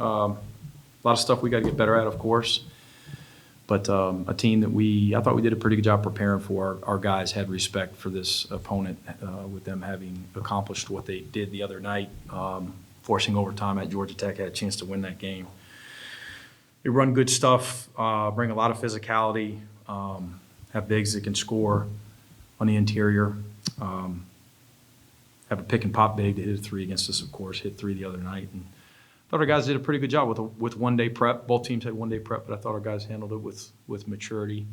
A lot of stuff we got to get better at, of course. But a team that I thought we did a pretty good job preparing for. Our guys had respect for this opponent with them having accomplished what they did the other night, forcing overtime at Georgia Tech, had a chance to win that game. They run good stuff, bring a lot of physicality, have bigs that can score on the interior, have a pick and pop big that hit a three against us, of course, hit three the other night. And I thought our guys did a pretty good job with one-day prep. Both teams had one-day prep, but I thought our guys handled it with maturity.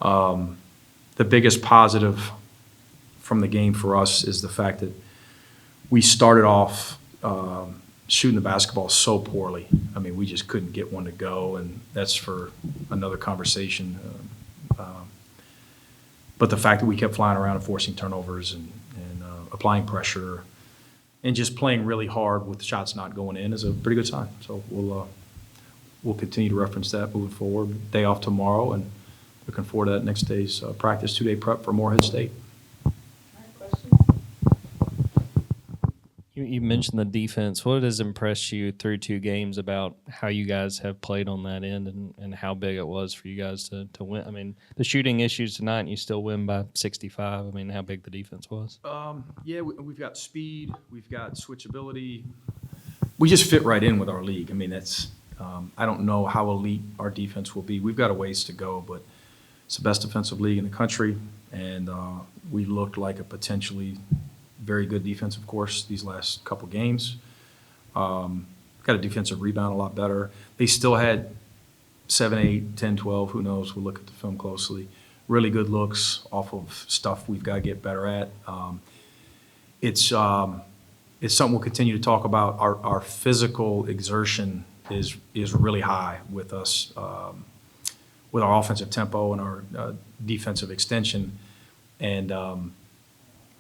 The biggest positive from the game for us is the fact that we started off shooting the basketball so poorly. I mean, we just couldn't get one to go, and that's for another conversation. But the fact that we kept flying around and forcing turnovers and applying pressure and just playing really hard with shots not going in is a pretty good sign. So we'll continue to reference that moving forward. Day off tomorrow, and looking forward to that next day's practice, 2-day prep for Morehead State. You mentioned the defense. What has impressed you through 2 games about how you guys have played on that end and how big it was for you guys to win? I mean, the shooting issues tonight, and you still win by 65. I mean, how big the defense was? Yeah, we've got speed. We've got switchability. We just fit right in with our league. I mean, that's I don't know how elite our defense will be. We've got a ways to go, but it's the best defensive league in the country, and we looked like a potentially very good defense, of course, these last couple games. Got a defensive rebound a lot better. They still had 7, 8, 10, 12, who knows? We'll look at the film closely. Really good looks off of stuff we've got to get better at. It's something we'll continue to talk about. Our physical exertion is really high with us, with our offensive tempo and our defensive extension. And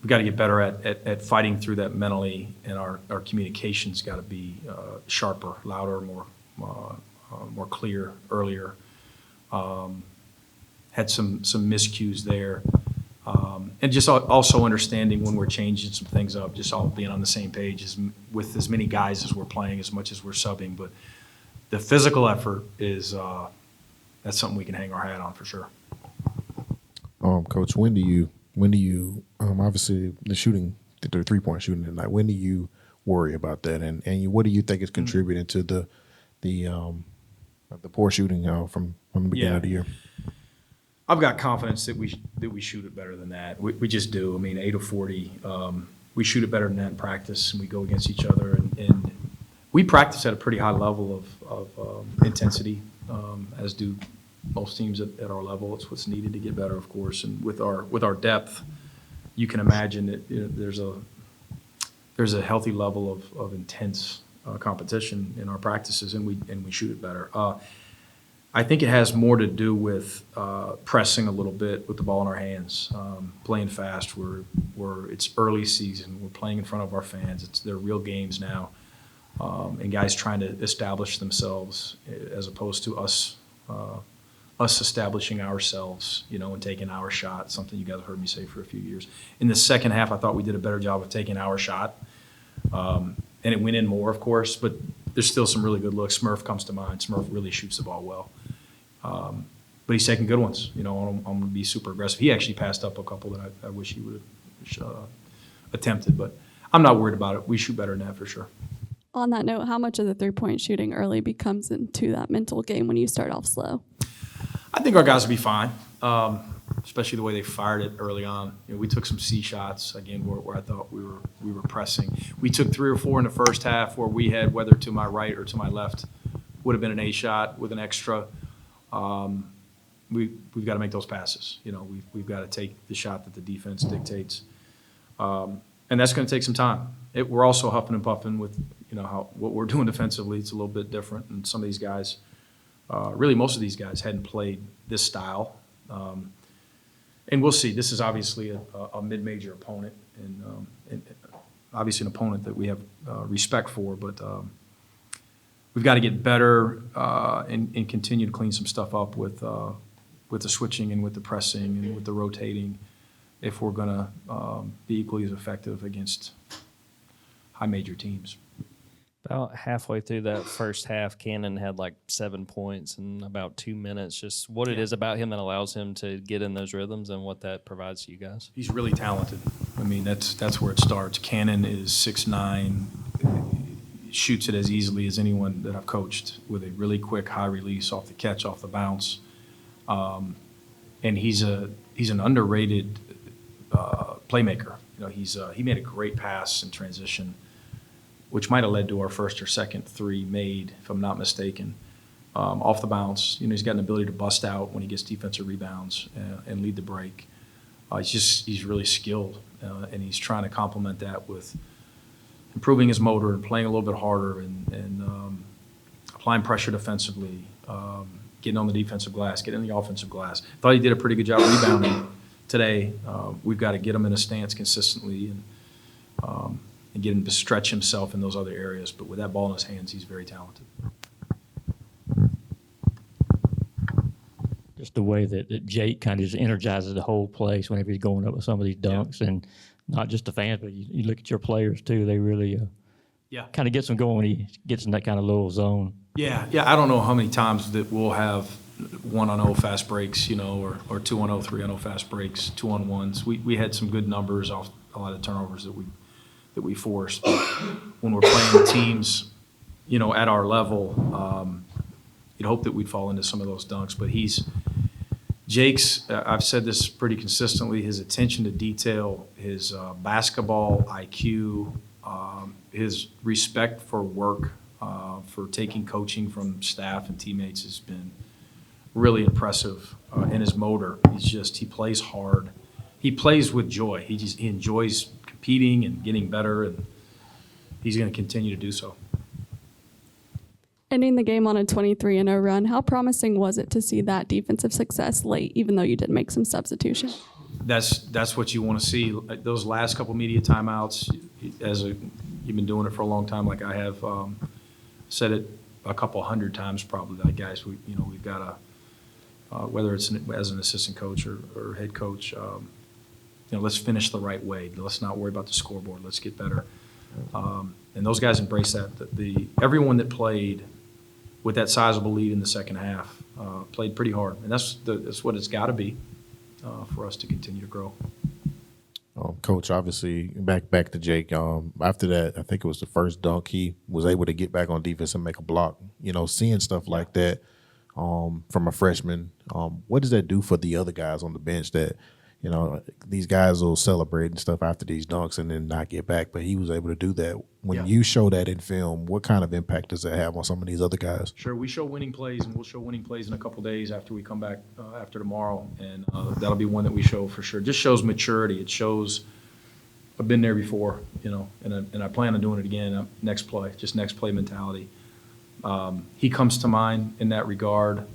we've got to get better at fighting through that mentally, and our communication's got to be sharper, louder, more clear, earlier. Had some miscues there. And just also understanding when we're changing some things up, just all being on the same page with as many guys as we're playing, as much as we're subbing. But the physical effort is that's something we can hang our hat on for sure. Coach, when do you obviously the 3-point shooting tonight, when do you worry about that, and what do you think is contributing to the poor shooting from the beginning of the year? I've got confidence that we shoot it better than that. We just do. I mean, 8 of 40. We shoot it better than that in practice, and we go against each other, and we practice at a pretty high level of intensity, as do most teams at our level. It's what's needed to get better, of course. And with our depth, you can imagine that there's a healthy level of intense competition in our practices, and we shoot it better. I think it has more to do with pressing a little bit with the ball in our hands, playing fast. It's early season. We're playing in front of our fans. They're real games now, and guys trying to establish themselves as opposed to us establishing ourselves, and taking our shot, something you guys have heard me say for a few years. In the second half, I thought we did a better job of taking our shot, and it went in more, of course, but there's still some really good looks. Smurf comes to mind. Smurf really shoots the ball well. But he's taking good ones. I'm going to be super aggressive. He actually passed up a couple that I wish he would have attempted, but I'm not worried about it. We shoot better than that for sure. On that note, how much of the 3-point shooting early becomes into that mental game when you start off slow? I think our guys will be fine, especially the way they fired it early on. We took some C shots, again, where I thought we were pressing. We took 3 or 4 in the first half where we had, whether to my right or to my left, would have been an A shot with an extra. We've got to make those passes. We've got to take the shot that the defense dictates. And that's going to take some time. We're also huffing and puffing with, what we're doing defensively. It's a little bit different. And some of these guys, really most of these guys hadn't played this style. And we'll see. This is obviously a mid-major opponent and obviously an opponent that we have respect for, but we've got to get better and continue to clean some stuff up with the switching and with the pressing and with the rotating if we're going to be equally as effective against high major teams. About halfway through that first half, Cannon had like 7 points in about 2 minutes. Just what it is about him that allows him to get in those rhythms and what that provides to you guys. He's really talented. I mean, that's where it starts. Cannon is 6'9", shoots it as easily as anyone that I've coached with a really quick high release off the catch, off the bounce. And he's an underrated playmaker. You know, he made a great pass in transition, which might have led to our first or second three made, if I'm not mistaken, off the bounce. You know, he's got an ability to bust out when he gets defensive rebounds and lead the break. He's really skilled, and he's trying to complement that with improving his motor and playing a little bit harder and applying pressure defensively, getting on the defensive glass, getting on the offensive glass. Thought he did a pretty good job rebounding today. We've got to get him in a stance consistently and get him to stretch himself in those other areas. But with that ball in his hands, he's very talented. Just the way that Jake kind of just energizes the whole place whenever he's going up with some of these dunks, and not just the fans, but you look at your players too. They really kind of gets them going when he gets in that kind of little zone. Yeah. I don't know how many times that we'll have 1-on-0 fast breaks, you know, or 2-on-0, 3-on-0 fast breaks, 2-on-1s. We had some good numbers off a lot of turnovers that we forced. But when we're playing teams, you know, at our level, you'd hope that we'd fall into some of those dunks. But Jake's, I've said this pretty consistently, his attention to detail, his basketball IQ, his respect for work, for taking coaching from staff and teammates has been really impressive. And his motor, he plays hard. He plays with joy. He enjoys competing and getting better, and he's going to continue to do so. Ending the game on a 23-0 run, how promising was it to see that defensive success late, even though you did make some substitutions? That's what you want to see. Those last couple media timeouts, you've been doing it for a long time, like I have. Said it a couple hundred times probably. Like, guys, we've got to, whether it's as an assistant coach or head coach, let's finish the right way. Let's not worry about the scoreboard. Let's get better. And those guys embrace that. Everyone that played with that sizable lead in the second half played pretty hard, and that's what it's got to be for us to continue to grow. Coach, obviously, back to Jake. After that, I think it was the first dunk, he was able to get back on defense and make a block. You know, seeing stuff like that from a freshman, what does that do for the other guys on the bench that, you know, these guys will celebrate and stuff after these dunks and then not get back, but he was able to do that. When you show that in film, what kind of impact does that have on some of these other guys? Sure, we show winning plays, and we'll show winning plays in a couple days after we come back after tomorrow, and that'll be one that we show for sure. It just shows maturity. It shows I've been there before, you know, and I plan on doing it again. Next play mentality. He comes to mind in that regard.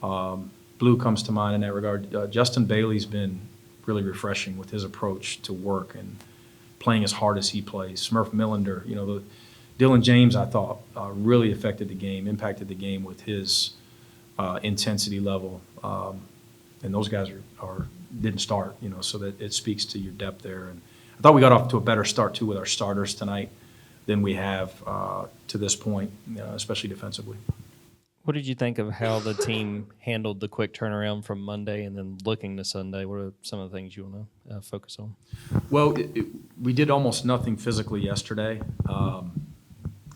Blue comes to mind in that regard. Justin Bailey's been really refreshing with his approach to work and playing as hard as he plays. Smurf Millender, you know, Dylan James, I thought, really affected the game, impacted the game with his intensity level. And those guys didn't start, you know, so that it speaks to your depth there. And I thought we got off to a better start, too, with our starters tonight than we have to this point, especially defensively. What did you think of how the team handled the quick turnaround from Monday and then looking to Sunday? What are some of the things you want to focus on? Well, we did almost nothing physically yesterday. I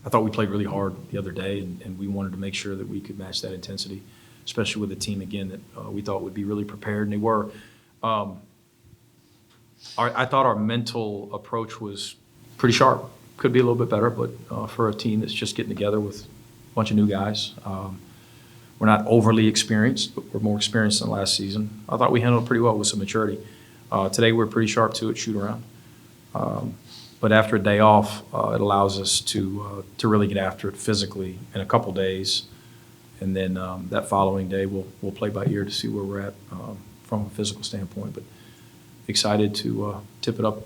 thought we played really hard the other day, and we wanted to make sure that we could match that intensity, especially with a team, again, that we thought would be really prepared, and they were. I thought our mental approach was pretty sharp. Could be a little bit better, but for a team that's just getting together with a bunch of new guys, we're not overly experienced, but we're more experienced than last season. I thought we handled it pretty well with some maturity. Today we're pretty sharp too at shoot around. But after a day off, it allows us to really get after it physically in a couple days, and then that following day we'll play by ear to see where we're at from a physical standpoint. But excited to tip it up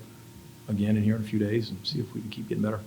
again in here in a few days and see if we can keep getting better.